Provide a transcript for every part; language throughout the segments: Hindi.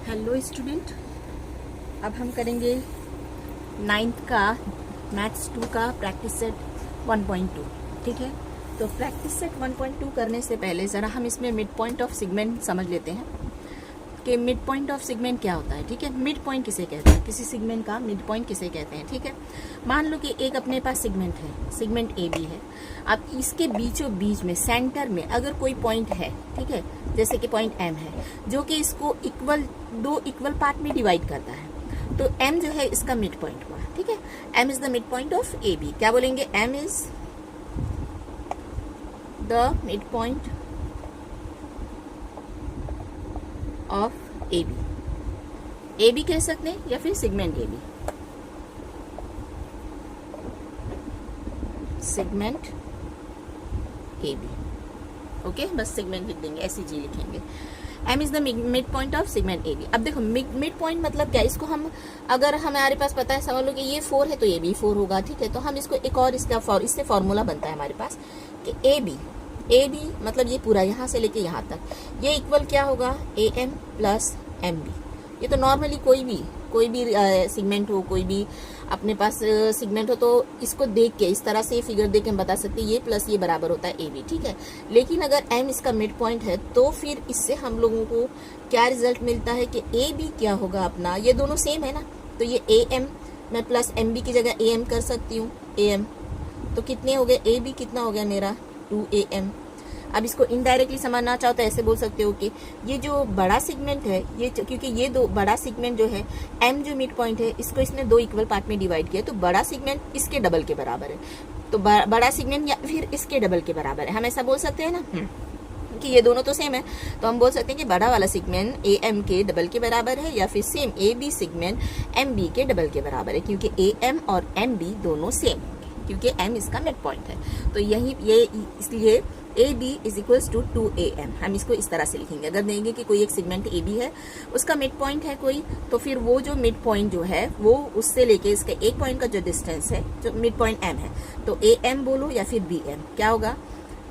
हेलो स्टूडेंट, अब हम करेंगे 9th का मैथ्स 2 का प्रैक्टिस सेट 1.2। ठीक है, तो प्रैक्टिस सेट 1.2 करने से पहले ज़रा हम इसमें मिड पॉइंट ऑफ सेगमेंट समझ लेते हैं कि मिड पॉइंट ऑफ सेगमेंट क्या होता है। ठीक है, मिड पॉइंट किसे कहते हैं, किसी सेगमेंट का मिड पॉइंट किसे कहते हैं। ठीक है, मान लो कि एक अपने पास सेगमेंट है, सेगमेंट ए बी है। अब इसके बीचों बीच में सेंटर में अगर कोई पॉइंट है, ठीक है, जैसे कि पॉइंट एम है जो कि इसको दो इक्वल पार्ट में डिवाइड करता है, तो एम जो है इसका मिड पॉइंट हुआ। ठीक है, M is the mid point of A B. क्या बोलेंगे, M is the mid point of A B. A B कह सकते हैं या फिर segment A B, segment A B. Okay, बस सेगमेंट लिख देंगे, ऐसी जी लिखेंगे। M is the mid point of segment A B. अब देखो मिड पॉइंट मतलब क्या, इसको हम अगर हमारे पास पता है, समझ लो कि ये 4 है तो ये भी 4 होगा। ठीक है, तो हम इसको एक और इससे फॉर्मूला बनता है हमारे पास कि ए बी मतलब ये पूरा यहाँ से लेके यहाँ तक, ये इक्वल क्या होगा, A M plus M B. ये तो नॉर्मली कोई भी सेगमेंट हो, कोई भी अपने पास सेगमेंट हो, तो इसको देख के, इस तरह से फिगर देख के हम बता सकते हैं ये प्लस ये बराबर होता है ए बी। ठीक है, लेकिन अगर एम इसका मिड पॉइंट है तो फिर इससे हम लोगों को क्या रिजल्ट मिलता है कि ए बी क्या होगा अपना, ये दोनों सेम है ना, तो ये ए एम मैं प्लस एम बी की जगह ए एम कर सकती हूँ, ए एम। तो कितने हो गए, ए बी कितना हो गया मेरा 2am। अब इसको इनडायरेक्टली समझना चाहो तो ऐसे बोल सकते हो कि ये जो बड़ा सेगमेंट है, ये क्योंकि ये दो बड़ा सेगमेंट जो है, m जो मिड पॉइंट है, इसको इसने 2 इक्वल पार्ट में डिवाइड किया, तो बड़ा सेगमेंट इसके डबल के बराबर है। तो बड़ा सेगमेंट या फिर इसके डबल के बराबर है, हम ऐसा बोल सकते हैं ना, कि ये दोनों तो सेम है। तो हम बोल सकते हैं कि बड़ा वाला सेगमेंट ए एम के डबल के बराबर है, या फिर same A B segment M B के डबल के बराबर है, क्योंकि ए एम और एम बी दोनों सेम, क्योंकि m इसका मिड पॉइंट है। तो ये इसलिए A B is equals to 2am। हम इसको इस तरह से लिखेंगे, अगर देंगे कि कोई एक सेगमेंट ए बी है, उसका मिड पॉइंट है कोई, तो फिर वो जो मिड पॉइंट जो है वो उससे लेके इसके एक पॉइंट का जो डिस्टेंस है, जो मिड पॉइंट m है, तो ए एम बोलो या फिर बी एम, क्या होगा,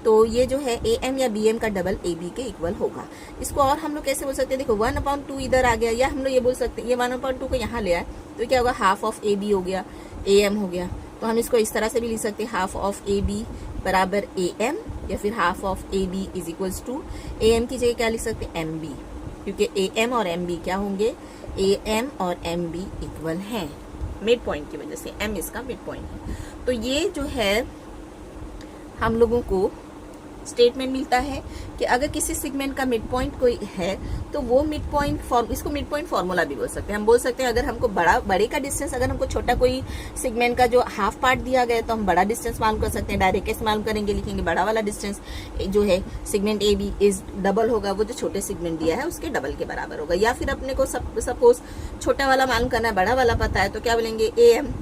तो ये जो है ए एम या बी एम का डबल ए बी के इक्वल होगा। इसको और हम लोग कैसे बोल सकते हैं, देखो 1/2 इधर आ गया, या हम लोग ये बोल सकते हैं ये 1/2 को यहाँ ले आए, तो क्या होगा, हाफ ऑफ ए बी हो गया, ए एम हो गया। तो हम इसको इस तरह से भी लिख सकते हैं, हाफ ऑफ ए बी बराबर ए एम, या फिर half of A B is equals to A M की जगह क्या लिख सकते हैं, एम बी, क्योंकि ए एम और एम बी क्या होंगे, ए एम और एम बी इक्वल हैं मिड पॉइंट की वजह से, एम इसका मिड पॉइंट है। तो ये जो है हम लोगों को स्टेटमेंट मिलता है कि अगर किसी सेगमेंट का मिड पॉइंट कोई है तो वो मिड पॉइंट इसको मिड पॉइंट फार्मूला भी बोल सकते हैं। हम बोल सकते हैं अगर हमको बड़े का डिस्टेंस, अगर हमको छोटा कोई सेगमेंट का जो हाफ पार्ट दिया गया तो हम बड़ा डिस्टेंस मालूम कर सकते हैं। डायरेक्ट कैसे मालूम करेंगे, लिखेंगे बड़ा वाला डिस्टेंस जो है segment A B is double होगा, वो जो छोटे सेगमेंट दिया है उसके डबल के बराबर होगा। या फिर अपने को सपोज छोटा वाला मालूम करना है, बड़ा वाला पता है, तो क्या बोलेंगे ए एम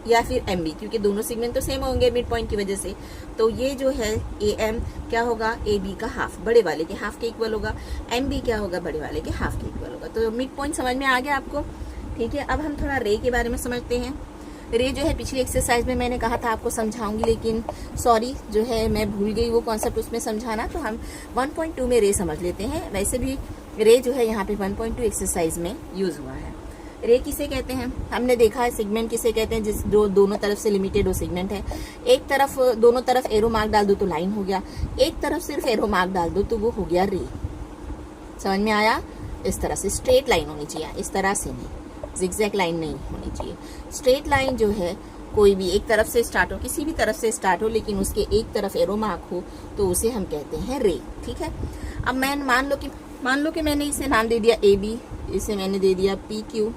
या फिर एम बी, क्योंकि दोनों सेगमेंट तो सेम होंगे मिड पॉइंट की वजह से। तो ये जो है ए एम क्या होगा, ए बी का हाफ, बड़े वाले के हाफ के इक्वल होगा, एम बी क्या होगा, बड़े वाले के हाफ के इक्वल होगा। तो मिड पॉइंट समझ में आ गया आपको। ठीक है, अब हम थोड़ा रे के बारे में समझते हैं। रे जो है पिछली एक्सरसाइज में मैंने कहा था आपको समझाऊंगी, लेकिन सॉरी जो है मैं भूल गई वो कॉन्सेप्ट उसमें समझाना, तो हम 1.2 में रे समझ लेते हैं। वैसे भी रे जो है यहाँ पे 1.2 एक्सरसाइज में यूज हुआ है। रे किसे कहते हैं, हमने देखा है सेगमेंट किसे कहते हैं, जिस दोनों तरफ से लिमिटेड हो सेगमेंट है। एक तरफ दोनों तरफ एरो मार्क डाल दो तो लाइन हो गया, एक तरफ सिर्फ एरो मार्क डाल दो तो वो हो गया रे। समझ में आया, इस तरह से स्ट्रेट लाइन होनी चाहिए, इस तरह से नहीं, जिगजैग लाइन नहीं होनी चाहिए। स्ट्रेट लाइन जो है कोई भी एक तरफ से स्टार्ट हो, किसी भी तरफ से स्टार्ट हो, लेकिन उसके एक तरफ एरो मार्क हो, तो उसे हम कहते हैं रे। ठीक है, अब मैं मान लो कि मैंने इसे नाम दे दिया ए बी, इसे मैंने दे दिया पी क्यू,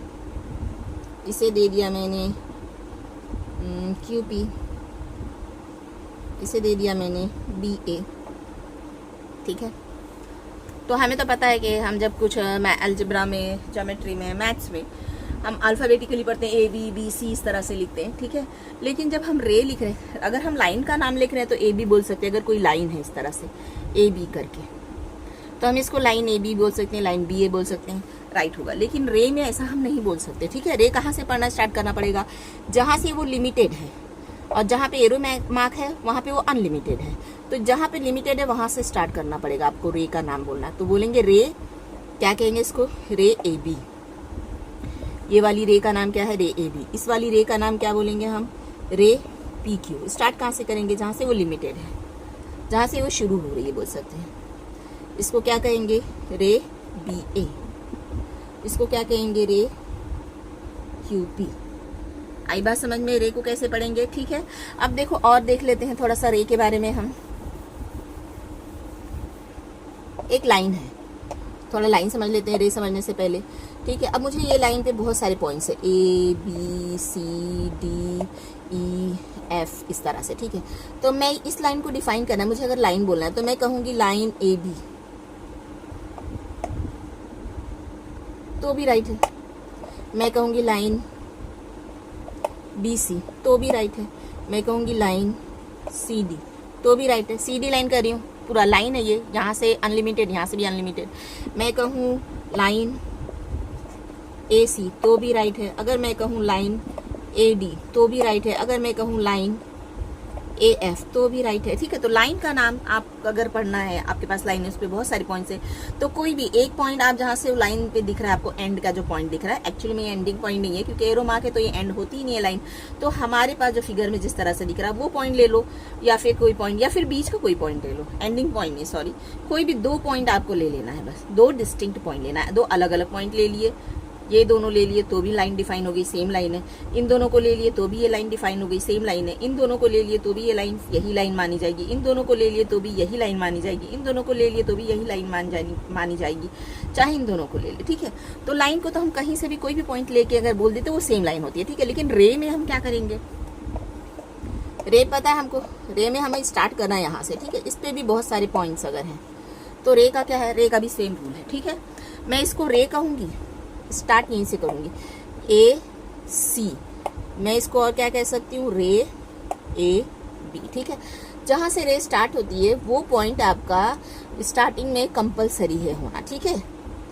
इसे दे दिया मैंने क्यू पी, इसे दे दिया मैंने बी ए। ठीक है, तो हमें तो पता है कि हम जब कुछ अलजेब्रा में, ज्योमेट्री में, मैथ्स में हम अल्फ़ाबेटिकली पढ़ते हैं, ए बी बी सी इस तरह से लिखते हैं। ठीक है, लेकिन जब हम रे लिख रहे हैं, अगर हम लाइन का नाम लिख रहे हैं तो ए बी बोल सकते हैं। अगर कोई लाइन है इस तरह से ए बी करके, तो हम इसको लाइन ए बी बोल सकते हैं, लाइन बी ए बोल सकते हैं, राइट होगा। लेकिन रे में ऐसा हम नहीं बोल सकते। ठीक है, रे कहाँ से पढ़ना स्टार्ट करना पड़ेगा, जहाँ से वो लिमिटेड है, और जहाँ पे एरो मार्क है वहाँ पे वो अनलिमिटेड है। तो जहाँ पे लिमिटेड है वहाँ से स्टार्ट करना पड़ेगा आपको रे का नाम बोलना। तो बोलेंगे रे क्या कहेंगे इसको, रे ए बी। ये वाली रे का नाम क्या है, रे ए बी। इस वाली रे का नाम क्या बोलेंगे हम, रे पी क्यू। स्टार्ट कहाँ से करेंगे, जहाँ से वो लिमिटेड है, जहाँ से वो शुरू हो रही है बोल सकते हैं। इसको क्या कहेंगे, रे बी ए। इसको क्या कहेंगे, रे क्यू पी। आई बात समझ में, रे को कैसे पढ़ेंगे, ठीक है। अब देखो और देख लेते हैं थोड़ा सा रे के बारे में हम। एक लाइन है, थोड़ा लाइन समझ लेते हैं रे समझने से पहले, ठीक है। अब मुझे ये लाइन पे बहुत सारे पॉइंट्स है, A B C D E F, इस तरह से, ठीक है। तो मैं इस लाइन को डिफाइन करना है, मुझे अगर लाइन बोलना है तो मैं कहूंगी लाइन ए बी, तो भी राइट है। मैं कहूंगी लाइन बी सी, तो भी राइट है। मैं कहूंगी लाइन सी डी, तो भी राइट है। सी डी लाइन कर रही हूँ, पूरा लाइन है ये, यहाँ से अनलिमिटेड, यहाँ से भी अनलिमिटेड। मैं कहूँ लाइन ए सी, तो भी राइट है। अगर मैं कहूँ लाइन ए डी, तो भी राइट है। अगर मैं कहूँ लाइन ए एफ, तो भी राइट है, ठीक है। तो लाइन का नाम आप अगर पढ़ना है, आपके पास लाइन है, उस पर बहुत सारे पॉइंट्स है, तो कोई भी एक पॉइंट आप जहाँ से लाइन पे दिख रहा है आपको, एंड का जो पॉइंट दिख रहा है, एक्चुअली में ये एंडिंग पॉइंट नहीं है, क्योंकि एरो मार्क है तो ये एंड होती ही नहीं है लाइन। तो हमारे पास जो फिगर में जिस तरह से दिख रहा है वो पॉइंट ले लो, या फिर कोई पॉइंट, या फिर बीच का कोई पॉइंट ले लो, एंडिंग पॉइंट नहीं, सॉरी, कोई भी दो पॉइंट आपको ले लेना है, बस दो डिस्टिंक्ट पॉइंट लेना है। दो अलग अलग पॉइंट ले लिए, ये दोनों ले लिए तो भी लाइन डिफाइन हो गई, सेम लाइन है। इन दोनों को ले लिए तो भी ये लाइन डिफाइन हो गई, सेम लाइन है। इन दोनों को ले लिए तो भी ये लाइन, यही लाइन मानी जाएगी। इन दोनों को ले लिए तो भी यही लाइन मानी जाएगी। इन दोनों को ले लिए तो भी यही लाइन मानी जाएगी, चाहे इन दोनों को ले ले, ठीक है। तो लाइन को तो हम कहीं से भी कोई भी पॉइंट लेके अगर बोल देते वो सेम लाइन होती है, ठीक है। लेकिन रे में हम क्या करेंगे, रे पता है हमको, रे में हमें स्टार्ट करना है यहाँ से, ठीक है। इस पे भी बहुत सारे पॉइंट्स अगर हैं तो रे का क्या है, रे का भी सेम रूल है, ठीक है। मैं इसको रे कहूंगी, स्टार्ट यहीं से करूंगी, ए सी। मैं इसको और क्या कह सकती हूँ, रे ए बी, ठीक है। जहां से रे स्टार्ट होती है वो पॉइंट आपका स्टार्टिंग में कंपलसरी है होना, ठीक है।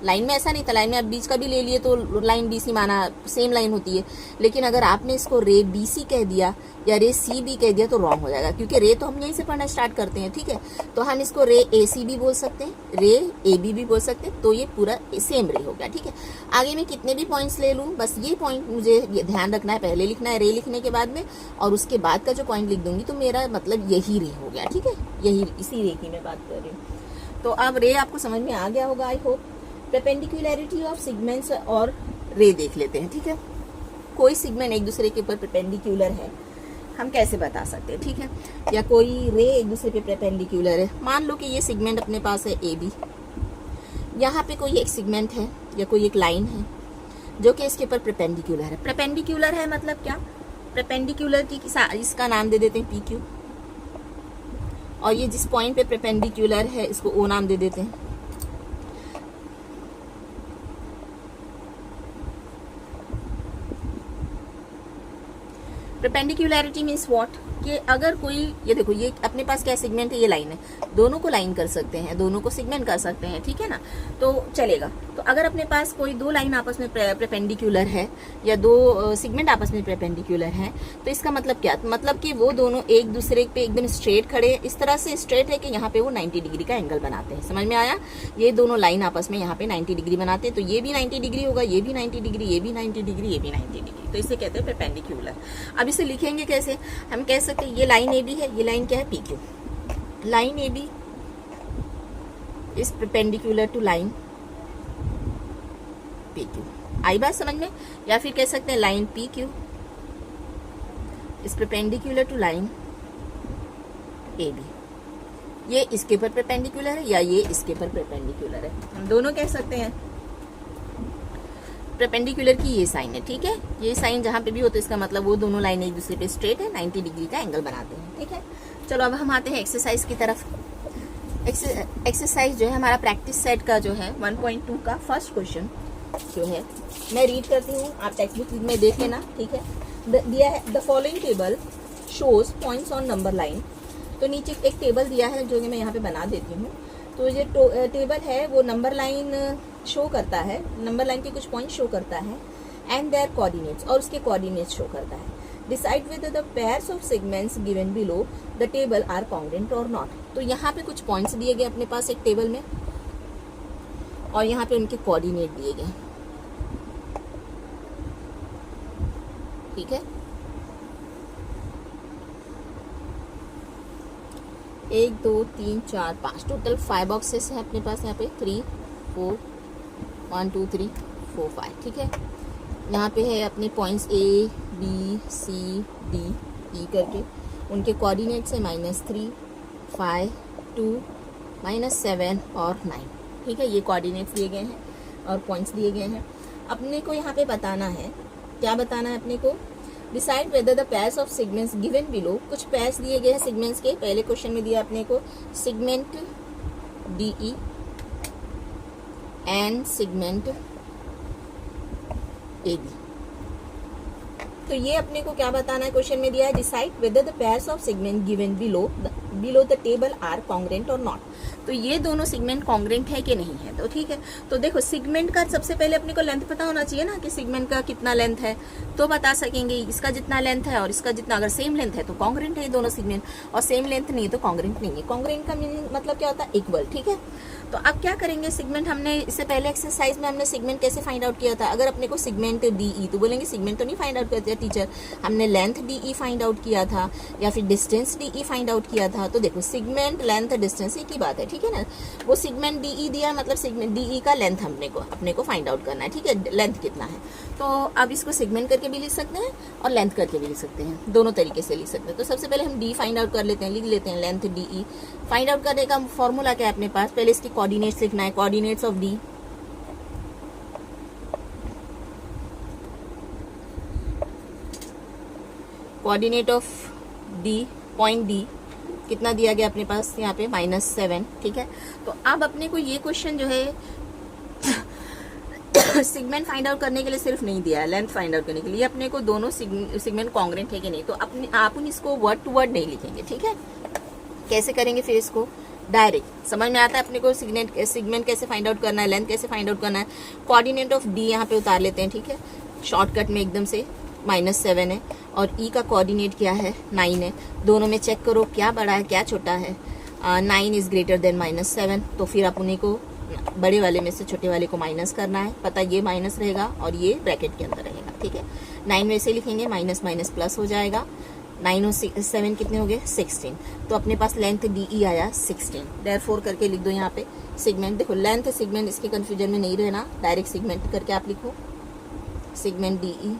लाइन में ऐसा नहीं था, लाइन में आप बीच का भी ले लिए तो लाइन बी सी माना, सेम लाइन होती है। लेकिन अगर आपने इसको रे बी सी कह दिया या रे सी बी कह दिया तो रॉन्ग हो जाएगा, क्योंकि रे तो हम यहीं से पढ़ना स्टार्ट करते हैं, ठीक है। तो हम इसको रे ए सी भी बोल सकते हैं, रे ए बी भी बोल सकते हैं, तो ये पूरा सेम रे हो गया, ठीक है। आगे मैं कितने भी पॉइंट्स ले लूँ, बस ये पॉइंट मुझे ध्यान रखना है, पहले लिखना है रे लिखने के बाद में, और उसके बाद का जो पॉइंट लिख दूंगी तो मेरा मतलब यही रे हो गया, ठीक है। यही, इसी रे की मैं बात कर रही हूँ। तो अब रे आपको समझ में आ गया होगा, I hope. Perpendicularity of segments और रे देख लेते हैं, ठीक है। कोई सेगमेंट एक दूसरे के ऊपर परपेंडिकुलर है, हम कैसे बता सकते हैं, ठीक है। या कोई रे एक दूसरे पे परपेंडिकुलर है, मान लो कि ये सेगमेंट अपने पास है ए बी, यहाँ पे कोई एक सेगमेंट है या कोई एक लाइन है जो कि इसके ऊपर परपेंडिकुलर है। परपेंडिकुलर है मतलब क्या, परपेंडिकुलर की इसका नाम दे देते हैं पी क्यू, और ये जिस पॉइंट पे परपेंडिकुलर है इसको ओ नाम दे देते हैं। परपेंडिकुलरिटी मीन्स व्हाट, कि अगर कोई, ये देखो ये अपने पास क्या सेगमेंट है, ये लाइन है, दोनों को लाइन कर सकते हैं, दोनों को सेगमेंट कर सकते हैं, ठीक है ना, तो चलेगा। तो अगर अपने पास कोई दो लाइन आपस में परपेंडिकुलर है या दो सेगमेंट आपस में परपेंडिकुलर है, तो इसका मतलब क्या, मतलब कि वो दोनों एक दूसरे पे एकदम स्ट्रेट खड़े, इस तरह से स्ट्रेट है कि यहाँ पे वो 90 डिग्री का एंगल बनाते हैं। समझ में आया, ये दोनों लाइन आपस में यहाँ पे 90 डिग्री बनाते हैं, तो ये भी 90 डिग्री होगा, ये भी 90 डिग्री, ये भी 90 डिग्री, ये भी 90 डिग्री, तो इसे कहते हैं परपेंडिकुलर। अब इसे लिखेंगे कैसे, हम कह सकते हैं ये लाइन ए बी है, ये लाइन क्या है P Q. Line A B is perpendicular to line P Q, आई बात समझ में। या फिर कह सकते हैं line P Q is perpendicular to line A B, ये इसके पर परपेंडिकुलर है या ये इसके पर परपेंडिकुलर है, हम दोनों कह सकते हैं। परपेंडिकुलर की ये साइन है, ठीक है, ये साइन जहां पे भी होता है इसका मतलब वो दोनों लाइन एक दूसरे पे स्ट्रेट है, 90 डिग्री का एंगल बनाते हैं, ठीक है। चलो अब हम आते हैं एक्सरसाइज की तरफ। एक्सरसाइज जो है हमारा प्रैक्टिस सेट का जो है 1.2 का फर्स्ट क्वेश्चन जो है मैं रीड करती हूँ, आप टेक्स्ट बुक में देख लेना, ठीक है। दिया है the following table shows points on number line, तो नीचे एक टेबल दिया है जो कि मैं यहाँ पे बना देती हूँ। तो ये टेबल है वो नंबर लाइन शो करता है, नंबर लाइन के कुछ पॉइंट शो करता है, एंड देयर कोऑर्डिनेट्स, और उसके कोऑर्डिनेट्स शो करता है। Decide with the pairs of segments given below the table are congruent और नॉट। तो यहाँ पे कुछ पॉइंट्स दिए गए अपने पास एक टेबल में, और यहाँ पे उनके कोऑर्डिनेट दिए गए, ठीक है। 1 2 3 4 5 टोटल 5 बॉक्सेस हैं अपने पास यहाँ पे, 3 4 1 2 3 4 5, ठीक है। यहाँ पे है अपने points A B C D E करके, उनके कोऑर्डिनेट्स है -3 5 2 -7 और 9, ठीक है। ये कोऑर्डिनेट्स दिए गए हैं और पॉइंट्स दिए गए हैं। अपने को यहाँ पे बताना है, क्या बताना है अपने को, decide whether the pairs of segments given below. कुछ पेयर्स दिए गए हैं सेगमेंट्स के, पहले क्वेश्चन में दिया अपने को segment DE and segment AB। तो ये अपने को क्या बताना है, क्वेश्चन में दिया है decide whether the pairs of segment given below the table are congruent और नॉट। तो ये दोनों सेगमेंट कॉन्ग्रेंट है कि नहीं है, तो ठीक है। तो देखो सेगमेंट का सबसे पहले अपने को लेंथ पता होना चाहिए ना, कि सेगमेंट का कितना लेंथ है, तो बता सकेंगे इसका जितना लेंथ है और इसका जितना, अगर सेम लेंथ है तो कॉन्ग्रेंट है दोनों सेगमेंट, और सेम लेंथ नहीं है तो कॉन्ग्रेंट नहीं है। कॉन्ग्रेंट का मीनिंग मतलब क्या होता है, इक्वल, ठीक है। तो अब क्या करेंगे, सेगमेंट हमने इससे पहले एक्सरसाइज में हमने सेगमेंट कैसे फाइंड आउट किया था। अगर अपने को सेगमेंट DE, तो बोलेंगे सेगमेंट तो नहीं फाइंड आउट करते टीचर, हमने लेंथ DE फाइंड आउट किया था या फिर डिस्टेंस DE फाइंड आउट किया था। तो देखो सेगमेंट लेंथ डिस्टेंस एक ही बात है, ठीक है ना। वो सेगमेंट DE दिया मतलब सेगमेंट DE का लेंथ अपने को फाइंड आउट करना है, ठीक है, लेंथ कितना है। तो अब इसको सेगमेंट करके भी लिख सकते हैं और लेंथ करके भी लिख सकते हैं, दोनों तरीके से लिख सकते हैं। तो सबसे पहले हम D फाइंड आउट कर लेते हैं, लिख लेते हैं लेंथ DE। फाइंड आउट करने का फॉर्मूला क्या है अपने पास, पहले इसकी कोऑर्डिनेट्स लिखना है, coordinates of D, coordinate of D, point D कितना दिया गया अपने पास यहाँ पे -7, ठीक है। तो अब अपने को ये क्वेश्चन जो है सेगमेंट फाइंड आउट करने के लिए सिर्फ नहीं दिया है, लेंथ फाइंड आउट करने के लिए अपने को दोनों सेगमेंट कॉन्ग्रेंट है कि नहीं। तो अपने आप इसको वर्ड टू वर्ड नहीं लिखेंगे, ठीक है। कैसे करेंगे फिर इसको, डायरेक्ट समझ में आता है अपने को सेगमेंट कैसे फाइंड आउट करना है, लेंथ कैसे फाइंड आउट करना है। कोऑर्डिनेट ऑफ D यहाँ पे उतार लेते हैं, ठीक है, शॉर्टकट में एकदम से, -7 है और E का कोऑर्डिनेट क्या है, 9 है। दोनों में चेक करो क्या बड़ा है क्या छोटा है, 9 इज ग्रेटर देन -7। तो फिर आप उन्हीं को बड़े वाले में से छोटे वाले को माइनस करना है, पता ये माइनस रहेगा और ये ब्रैकेट के अंदर रहेगा, ठीक है। 9 में से लिखेंगे, माइनस माइनस प्लस हो जाएगा, 9 और 7 कितने हो गए, 16। तो अपने पास लेंथ DE आया 16, देयरफॉर करके लिख दो यहाँ पे सेगमेंट। देखो लेंथ सेगमेंट, इसके कंफ्यूजन में नहीं रहना, डायरेक्ट सेगमेंट करके आप लिखो सेगमेंट DE।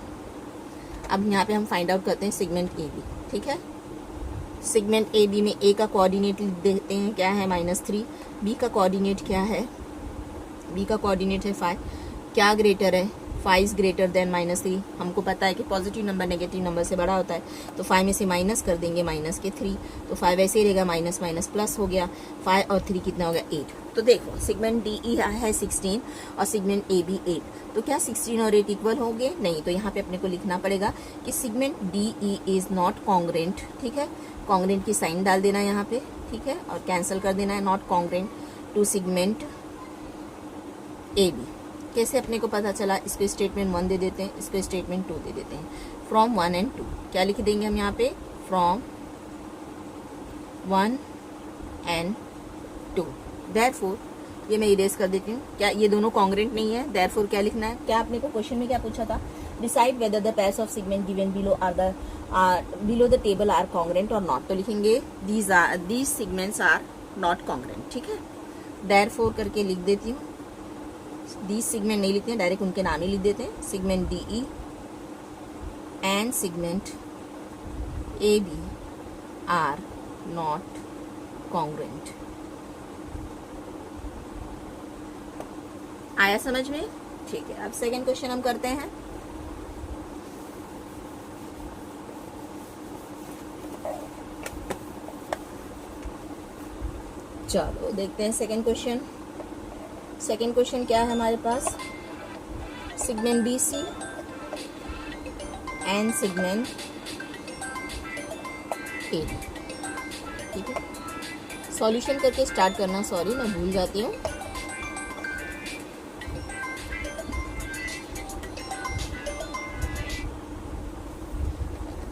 अब यहाँ पे हम फाइंड आउट करते हैं सेगमेंट AB, ठीक है। सेगमेंट AB में A का कोऑर्डिनेट लिख देते हैं, क्या है -3। B का कोऑर्डिनेट क्या है, B का कोऑर्डिनेट है 5, क्या ग्रेटर है, 5 इज ग्रेटर देन -3। हमको पता है कि पॉजिटिव नंबर नेगेटिव नंबर से बड़ा होता है, तो 5 में से माइनस कर देंगे, माइनस के 3, तो 5 ऐसे ही रहेगा, माइनस माइनस प्लस हो गया, 5 और 3 कितना हो गया, 8। तो देखो सेगमेंट DE है 16 और सेगमेंट AB 8, तो क्या 16 और 8 इक्वल होंगे, नहीं। तो यहाँ पे अपने को लिखना पड़ेगा कि segment DE is not congruent, ठीक है। कॉन्ग्रेंट की साइन डाल देना यहाँ पे, ठीक है, और कैंसिल कर देना है not congruent to segment AB। कैसे अपने को पता चला, इसको स्टेटमेंट 1 दे देते हैं, इसको स्टेटमेंट 2 दे देते हैं। फ्रॉम 1 and 2 क्या लिख देंगे हम यहाँ पे, फ्रॉम 1 and 2। देयरफॉर ये मैं इरेज कर देती हूँ, क्या ये दोनों कॉन्ग्रेंट नहीं है, देयरफॉर क्या लिखना है, क्या आपने को क्वेश्चन में क्या पूछा था, decide whether the pairs of segment given below the table are congruent और नॉट। तो लिखेंगे these segments are not congruent, ठीक है। देयरफॉर करके लिख देती हूँ, दीज सेगमेंट नहीं लिखते हैं, डायरेक्ट उनके नाम ही लिख देते हैं, segment DE and segment AB are not congruent. आया समझ में, ठीक है। अब सेकंड क्वेश्चन हम करते हैं। चलो देखते हैं सेकंड क्वेश्चन। सेकंड क्वेश्चन क्या है हमारे पास, segment BC and segment AB, ठीक है। सॉल्यूशन करके स्टार्ट करना, सॉरी मैं भूल जाती हूँ।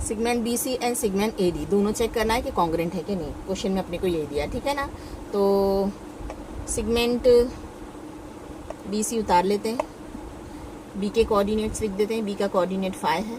Segment BC and segment AD दोनों चेक करना है कि कॉन्ग्रेंट है कि नहीं, क्वेश्चन में अपने को ये दिया, ठीक है ना। तो सेगमेंट बी सी उतार लेते हैं, बी के कोऑर्डिनेट्स लिख देते हैं, बी का कोऑर्डिनेट 5 है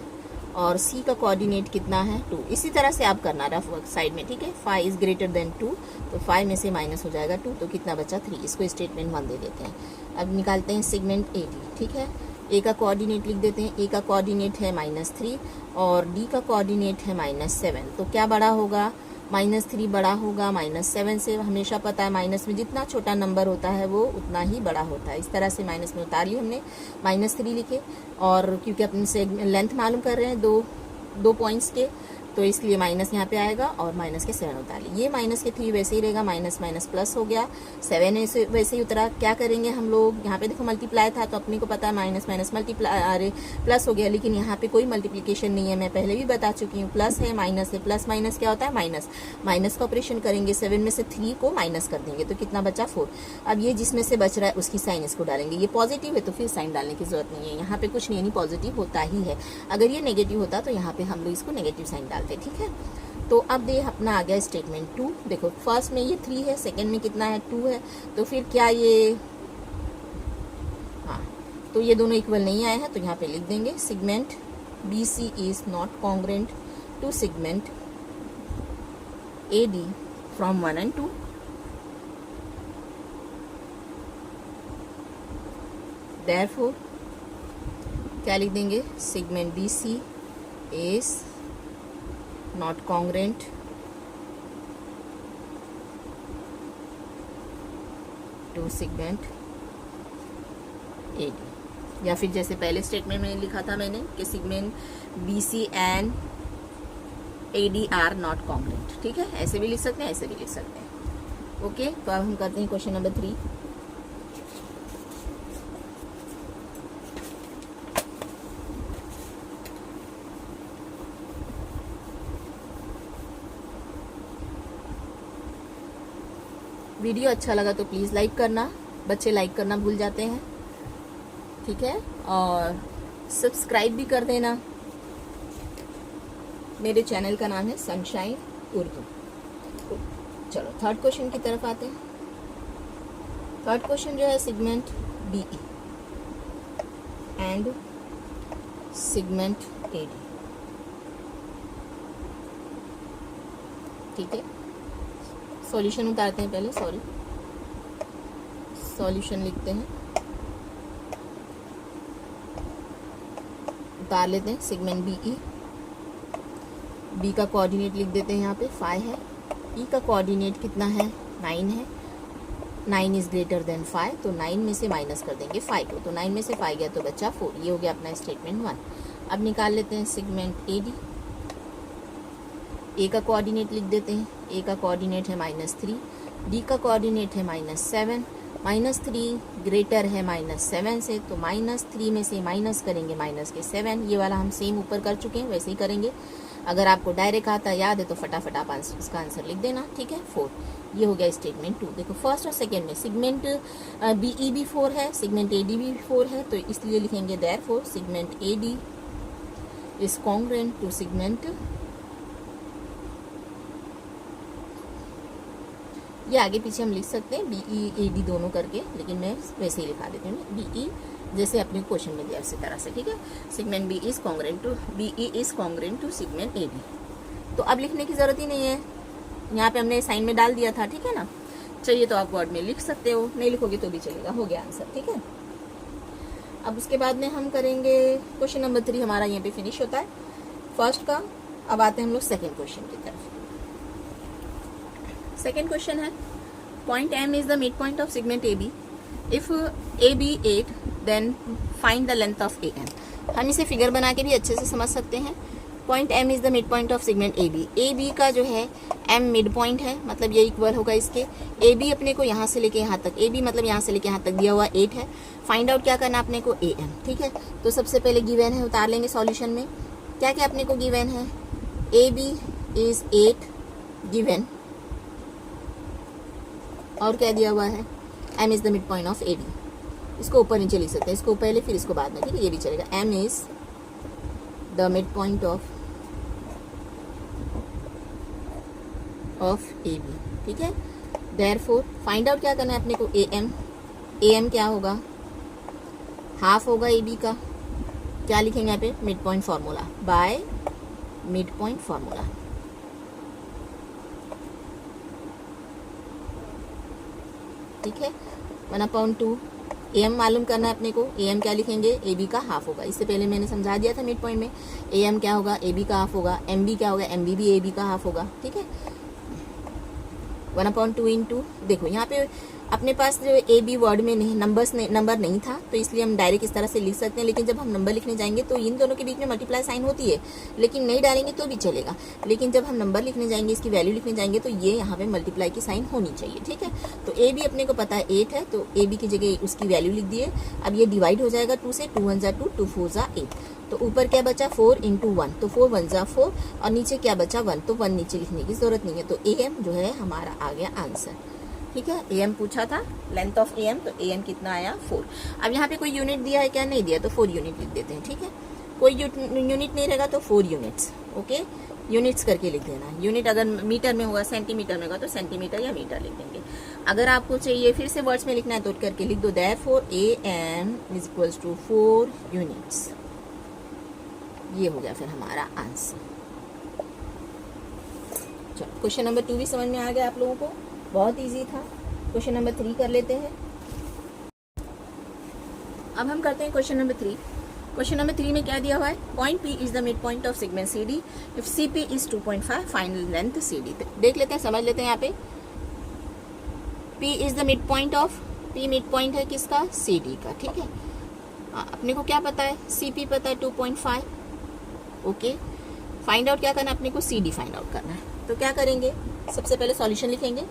और सी का कोऑर्डिनेट कितना है 2। इसी तरह से आप करना रफ वर्क साइड में, ठीक है। 5 इज ग्रेटर देन 2, तो 5 में से माइनस हो जाएगा 2, तो कितना बचा 3। इसको स्टेटमेंट 1 दे देते हैं। अब निकालते हैं सेगमेंट ए डी, ठीक है। ए का कोऑर्डिनेट लिख देते हैं, ए का कोऑर्डिनेट है -3 और डी का कोऑर्डिनेट है -7। तो क्या बड़ा होगा, -3 बड़ा होगा -7 से। हमेशा पता है माइनस में जितना छोटा नंबर होता है वो उतना ही बड़ा होता है। इस तरह से माइनस में उतार ली हमने, -3 लिखे, और क्योंकि अपने से लेंथ मालूम कर रहे हैं दो पॉइंट्स के, तो इसलिए माइनस यहाँ पे आएगा और माइनस के 7 उतार ली। ये माइनस के 3 वैसे ही रहेगा, माइनस माइनस प्लस हो गया, 7 ऐसे वैसे ही उतरा। क्या करेंगे हम लोग, यहाँ पे देखो मल्टीप्लाई था तो अपने को पता है माइनस माइनस मल्टीप्लाई, अरे प्लस हो गया, लेकिन यहाँ पे कोई मल्टीप्लिकेशन नहीं है। मैं पहले भी बता चुकी हूँ, प्लस है माइनस है, प्लस माइनस क्या होता है माइनस। माइनस का ऑपरेशन करेंगे, 7 में से 3 को माइनस कर देंगे तो कितना बचा 4। अब ये जिसमें से बच रहा है उसकी साइन इसको डालेंगे। ये पॉजिटिव है तो फिर साइन डालने की जरूरत नहीं है, यहाँ पे कुछ नहीं पॉजिटिव होता ही है। अगर ये नेगेटिव होता तो यहाँ पे हम लोग इसको नेगेटिव साइन डालते, ठीक है। तो अब दे अपना आ गया स्टेटमेंट 2। देखो फर्स्ट में ये 3 है, सेकंड में कितना है 2 है, तो फिर क्या ये, हाँ तो ये दोनों इक्वल नहीं आए हैं, तो यहाँ पे लिख देंगे segment B C is not congruent to segment A D from 1 and 2। Therefore क्या लिख देंगे, segment B C is not congruent to segment AD, या फिर जैसे पहले स्टेटमेंट में लिखा था मैंने कि segment BC and AD are not congruent, ठीक है। ऐसे भी लिख सकते हैं, ऐसे भी लिख सकते हैं, ओके। तो अब हम करते हैं क्वेश्चन नंबर 3। वीडियो अच्छा लगा तो प्लीज़ लाइक करना, बच्चे लाइक करना भूल जाते हैं, ठीक है। और सब्सक्राइब भी कर देना। मेरे चैनल का नाम है सनशाइन उर्दू। चलो थर्ड क्वेश्चन की तरफ आते हैं। थर्ड क्वेश्चन जो है segment BE and segment AD, ठीक है। सॉल्यूशन उतारते हैं पहले, सॉल्यूशन लिखते हैं, उतार लेते हैं। सेगमेंट BE, बी का कोऑर्डिनेट लिख देते हैं, यहाँ पे 5 है, ई का कोऑर्डिनेट कितना है 9 है, 9 इज ग्रेटर देन 5, तो 9 में से माइनस कर देंगे 5 को, तो 9 में से 5 गया तो बचा 4। ये हो गया अपना स्टेटमेंट 1। अब निकाल लेते हैं सेगमेंट AD। ए का कोऑर्डिनेट लिख देते हैं, ए का कोऑर्डिनेट है -3, डी का कोऑर्डिनेट है -7, -3 ग्रेटर है -7 से, तो -3 में से माइनस करेंगे माइनस के 7। ये वाला हम सेम ऊपर कर चुके हैं, वैसे ही करेंगे। अगर आपको डायरेक्ट आता याद है तो फटाफट आप इसका आंसर लिख देना, ठीक है। 4, ये हो गया स्टेटमेंट 2। देखो फर्स्ट और सेकेंड में सेगमेंट BE भी 4 है, सेगमेंट AD भी 4 है, तो इसलिए लिखेंगे therefore segment AD is congruent to segment, ये आगे पीछे हम लिख सकते हैं BE AD दोनों करके, लेकिन मैं वैसे ही लिखा देती हूँ BE जैसे अपने क्वेश्चन में दिया उसी तरह से, ठीक है। Segment BE is congruent to segment AD। तो अब लिखने की जरूरत ही नहीं है, यहाँ पे हमने साइन में डाल दिया था, ठीक है ना। चाहिए तो आप वर्ड में लिख सकते हो, नहीं लिखोगे तो भी चलेगा, हो गया आंसर, ठीक है। अब उसके बाद में हम करेंगे क्वेश्चन नंबर 3, हमारा यहाँ पे फिनिश होता है फर्स्ट का। अब आते हैं हम लोग सेकेंड क्वेश्चन की तरफ। सेकेंड क्वेश्चन है, point M is the mid point of segment AB। If AB 8 then find the length of AM। हम इसे फिगर बना के भी अच्छे से समझ सकते हैं। Point M is the mid point of segment AB। AB का जो है M मिड पॉइंट है, मतलब ये इक्वल होगा इसके। AB अपने को यहाँ से लेके यहाँ तक, AB मतलब यहाँ से लेके यहाँ तक दिया हुआ 8 है। फाइंड आउट क्या करना अपने को AM, ठीक है। तो सबसे पहले गिवन है, उतार लेंगे सॉल्यूशन में। क्या क्या अपने को गिवन है, AB इज 8 गिवन, और क्या दिया हुआ है M is the mid point of AD। इसको ऊपर नीचे लिख सकते हैं, इसको पहले फिर इसको बाद में, ठीक है, ये भी चलेगा। M is the mid point of AB, ठीक है। देयरफॉर फाइंड आउट क्या करना है अपने को AM। AM क्या होगा हाफ होगा ए बी का, क्या लिखेंगे यहाँ पे, mid point formula, by mid point formula. ठीक है, 1/2 ए एम मालूम करना है अपने को। ए एम क्या लिखेंगे, ए बी का हाफ होगा। इससे पहले मैंने समझा दिया था मिड पॉइंट में, ए एम क्या होगा, ए बी का हाफ होगा। एम बी क्या होगा, एम बी भी ए बी का हाफ होगा। ठीक है, 1/2 इंटू, देखो यहाँ पे अपने पास जो ए बी वर्ड में नहीं नंबर नहीं था, तो इसलिए हम डायरेक्ट इस तरह से लिख सकते हैं। लेकिन जब हम नंबर लिखने जाएंगे तो इन दोनों के बीच में मल्टीप्लाई साइन होती है, लेकिन नहीं डालेंगे तो भी चलेगा। लेकिन जब हम नंबर लिखने जाएंगे, इसकी वैल्यू लिखने जाएंगे, तो ये यहाँ पे मल्टीप्लाई की साइन होनी चाहिए। ठीक है, तो ए बी अपने को पता है 8 है, तो ए बी की जगह उसकी वैल्यू लिख दिए। अब ये डिवाइड हो जाएगा 2 से, 2 1 जा 2, 2 4 जा 8, तो ऊपर क्या बचा 4 इंटू 1, तो 4 1 जा 4, और नीचे क्या बचा 1, तो 1 नीचे लिखने की जरूरत नहीं है। तो ए एम जो है हमारा आ गया आंसर। ठीक है, ए एम पूछा था, लेंथ ऑफ ए एम, तो ए एम कितना आया 4। अब यहाँ पे कोई यूनिट दिया है क्या, नहीं दिया, तो 4 यूनिट लिख देते हैं। ठीक है, कोई यूनिट नहीं रहेगा तो 4 यूनिट्स। ओके, यूनिट्स करके लिख देना। यूनिट अगर मीटर में होगा, सेंटीमीटर में होगा, तो सेंटीमीटर या मीटर लिख देंगे। अगर आपको चाहिए फिर से वर्ड्स में लिखना है तो करके लिख दो, therefore A M is equals to 4 units. ये हो गया फिर हमारा आंसर। चलो, क्वेश्चन नंबर 2 भी समझ में आ गया आप लोगों को, बहुत इजी था। क्वेश्चन नंबर 3 कर लेते हैं। अब हम करते हैं क्वेश्चन नंबर 3। क्वेश्चन नंबर 3 में क्या दिया हुआ है, point P is the mid point of segment CD if CP is 2.5, final length CD। देख लेते हैं, समझ लेते हैं। यहाँ पे P is the mid point of, P mid point है किसका, CD का। ठीक है, अपने को क्या पता है, CP पता है 2.5। ओके, फाइंड आउट क्या करना है अपने को, CD फाइंड आउट करना है। तो क्या करेंगे, सबसे पहले सॉल्यूशन लिखेंगे।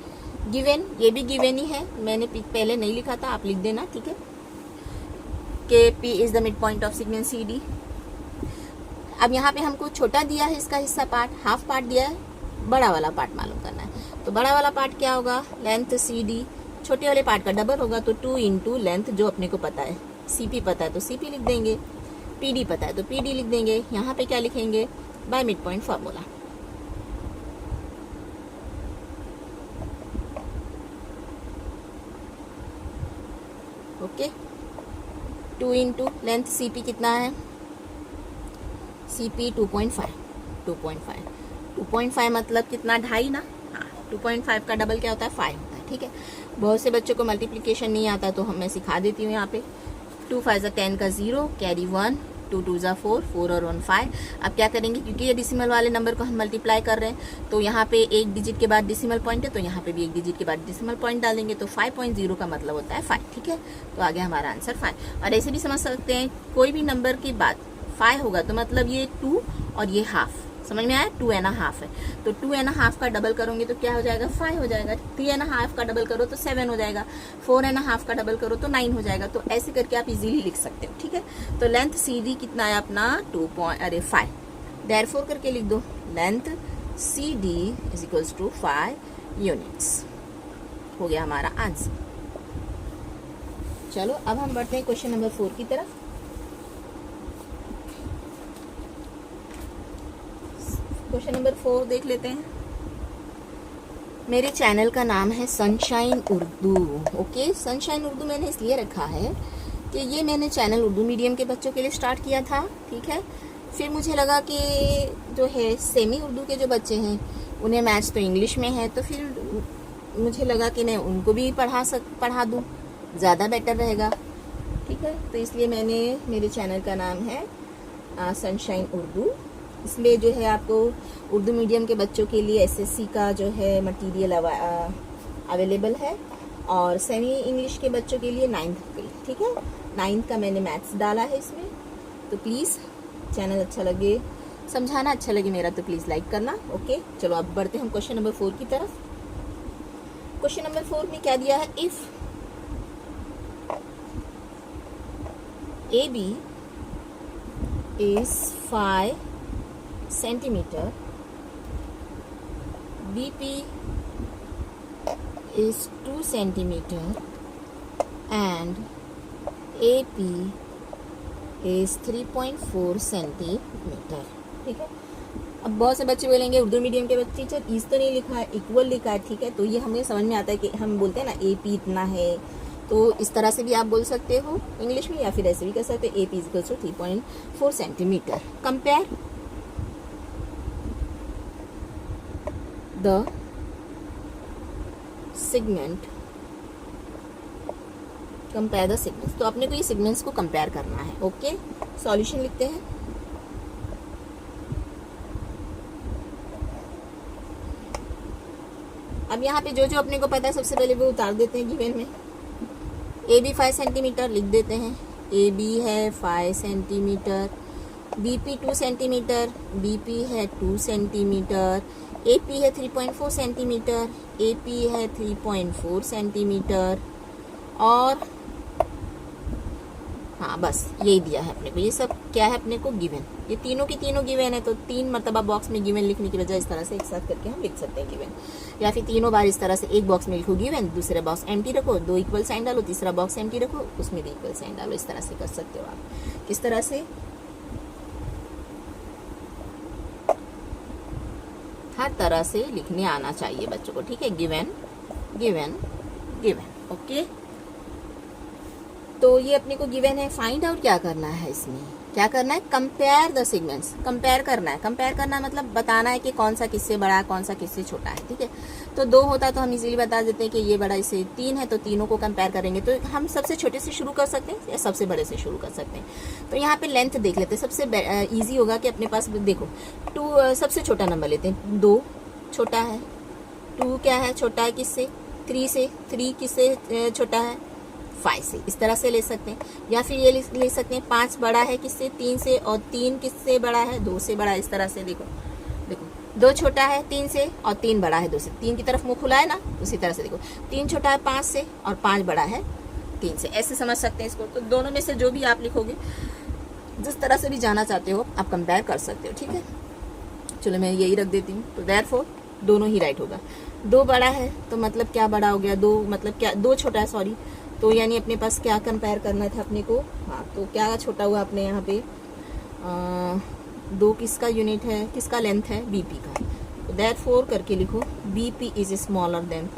गिवन, ये भी गिवन ही है, मैंने पहले नहीं लिखा था, आप लिख देना। ठीक है, के P is the mid point of segment CD। अब यहाँ पे हमको छोटा दिया है इसका हिस्सा पार्ट, हाफ पार्ट दिया है, बड़ा वाला पार्ट मालूम करना है। तो बड़ा वाला पार्ट क्या होगा, लेंथ CD, छोटे वाले पार्ट का डबल होगा, तो 2 इंटू लेंथ जो अपने को पता है, CP पता है तो CP लिख देंगे, PD पता है तो PD लिख देंगे। यहाँ पे क्या लिखेंगे, by mid point formula. Okay, 2 into length CP कितना है, CP 2.5 मतलब कितना, 2.5 ना। हाँ, 2.5 का डबल क्या होता है, 5 होता है। ठीक है, बहुत से बच्चों को मल्टीप्लिकेशन नहीं आता, तो मैं सिखा देती हूँ। यहाँ पे 2 5 10 का 0, कैरी 1, 2 2 4, 4 और 1 5। अब क्या करेंगे, क्योंकि ये डिसिमल वाले नंबर को हम मल्टीप्लाई कर रहे हैं, तो यहाँ पे एक डिजिट के बाद डिसिमल पॉइंट है, तो यहाँ पे भी एक डिजिट के बाद डिसिमल पॉइंट डाल देंगे, तो 5.0 का मतलब होता है 5। ठीक है, तो आ गया हमारा आंसर 5। और ऐसे भी समझ सकते हैं, कोई भी नंबर के बाद 5 होगा तो मतलब ये 2 और ये हाफ, समझ में आया, 2.5 है, तो 2.5 का डबल करोगे तो क्या हो जाएगा, 5 हो जाएगा। 3.5 का डबल करो तो 7 हो जाएगा। 4.5 का डबल करो तो 9 हो जाएगा। तो ऐसे करके आप इजीली लिख सकते हो। ठीक है, तो लेंथ CD कितना है अपना, 5, देयरफॉर करके लिख दो, length CD is equals to 5 units. हो गया हमारा आंसर। चलो, अब हम बढ़ते हैं क्वेश्चन नंबर 4 की तरफ। क्वेश्चन नंबर 4 देख लेते हैं। मेरे चैनल का नाम है sunshine Urdu. Okay, sunshine Urdu मैंने इसलिए रखा है कि ये मैंने चैनल उर्दू मीडियम के बच्चों के लिए स्टार्ट किया था। ठीक है, फिर मुझे लगा कि जो है सेमी उर्दू के जो बच्चे हैं उन्हें मैथ्स तो इंग्लिश में है, तो फिर मुझे लगा कि मैं उनको भी पढ़ा दूँ, ज़्यादा बेटर रहेगा। ठीक है, तो इसलिए मैंने, मेरे चैनल का नाम है सनशाइन उर्दू। इसमें जो है आपको उर्दू मीडियम के बच्चों के लिए SSC का जो है मटेरियल अवेलेबल है, और सेमी इंग्लिश के बच्चों के लिए 9th के। ठीक है, 9th का मैंने मैथ्स डाला है इसमें। तो प्लीज़ चैनल अच्छा लगे, समझाना अच्छा लगे मेरा, तो प्लीज़ लाइक करना। ओके, चलो अब बढ़ते हैं हम क्वेश्चन नंबर 4 की तरफ। क्वेश्चन नंबर 4 में क्या दिया है, if AB is 5 centimeter, BP is 2 centimeter, and AP is 3.4 centimeter। ठीक है, अब बहुत से बच्चे बोलेंगे उर्दू मीडियम के बच्चे, टीचर इस तो नहीं लिखा है, इक्वल लिखा है। ठीक है, तो ये हमें समझ में आता है कि हम बोलते हैं ना AP इतना है, तो इस तरह से भी आप बोल सकते हो इंग्लिश में, या फिर ऐसे भी कर सकते हैं, AP equals to 3.4 centimetre. Compare the segment, compare the segments, तो अपने को ये सेगमेंट्स को कंपेयर करना है। ओके, सॉल्यूशन लिखते हैं। अब यहाँ पे जो जो अपने को पता है सबसे पहले वो उतार देते हैं गिवन में। AB 5 सेंटीमीटर लिख देते हैं, AB है 5 सेंटीमीटर, BP 2 सेंटीमीटर, BP है 2 सेंटीमीटर, AP है 3.4 सेंटीमीटर, AP है 3.4 सेंटीमीटर, और हाँ बस यही दिया है अपने को। ये सब क्या है अपने को गिवन, ये तीनों की तीनों गिवन है, तो 3 मरतबा बॉक्स में गिवन लिखने की बजाय इस तरह से एक साथ करके हम लिख सकते हैं गिवन, या फिर तीनों बार इस तरह से एक बॉक्स में लिखो गिवन, दूसरे बॉक्स एम्प्टी रखो, 2 इक्वल साइन डालो, तीसरा बॉक्स एम्प्टी रखो, उसमें भी इक्वल साइन डालो। इस तरह से कर सकते हो आप। किस तरह से? हर तरह से लिखने आना चाहिए बच्चों को, ठीक है। Given given given. ओके, तो ये अपने को गिवन है। फाइंड आउट क्या करना है, इसमें क्या करना है? कंपेयर द सेगमेंट्स, कंपेयर करना है। कंपेयर करना मतलब बताना है कि कौन सा किससे बड़ा है, कौन सा किससे छोटा है, ठीक है। तो 2 होता तो हम इजीली बता देते हैं कि ये बड़ा, इसे 3 है तो तीनों को कंपेयर करेंगे। तो हम सबसे छोटे से शुरू कर सकते हैं या सबसे बड़े से शुरू कर सकते हैं। तो यहाँ पे लेंथ देख लेते हैं, सबसे ईजी होगा कि अपने पास देखो 2 सबसे छोटा नंबर लेते हैं, 2 छोटा है, 2 क्या है छोटा है किससे? 3 से, 3 किससे छोटा है? 5 से। इस तरह से ले सकते हैं, या फिर ये ले सकते हैं 5 बड़ा है किससे? 3 से, और 3 किससे बड़ा है? 2 से बड़ा है। इस तरह से देखो, देखो 2 छोटा है 3 से और 3 बड़ा है 2 से, 3 की तरफ मुंह खुला है ना, उसी तरह से देखो 3 छोटा है 5 से और 5 बड़ा है 3 से। ऐसे समझ सकते हैं इसको। तो दोनों में से जो भी आप लिखोगे, जिस तरह से भी जाना चाहते हो आप कंपेयर कर सकते हो, ठीक है। चलो मैं यही रख देती हूँ। तो देयरफॉर दोनों ही राइट होगा। 2 बड़ा है तो मतलब क्या बड़ा हो गया? 2 मतलब क्या? 2 छोटा है, सॉरी। तो यानी अपने पास क्या कंपेयर करना था अपने को? हाँ, तो क्या छोटा हुआ अपने यहाँ पे? 2 किसका यूनिट है, किसका लेंथ है? BP का। तो देयरफॉर करके लिखो BP इज स्मॉलर देन,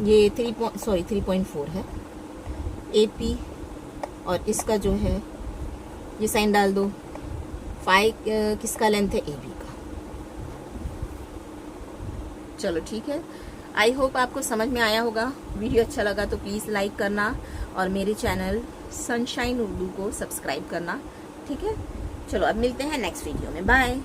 ये 3.4 है AP, और इसका जो है ये साइन डाल दो। 5 किसका लेंथ है? AB का। चलो ठीक है, आई होप आपको समझ में आया होगा। वीडियो अच्छा लगा तो प्लीज़ लाइक करना और मेरे चैनल सनशाइन उर्दू को सब्सक्राइब करना, ठीक है। चलो अब मिलते हैं नेक्स्ट वीडियो में, बाय।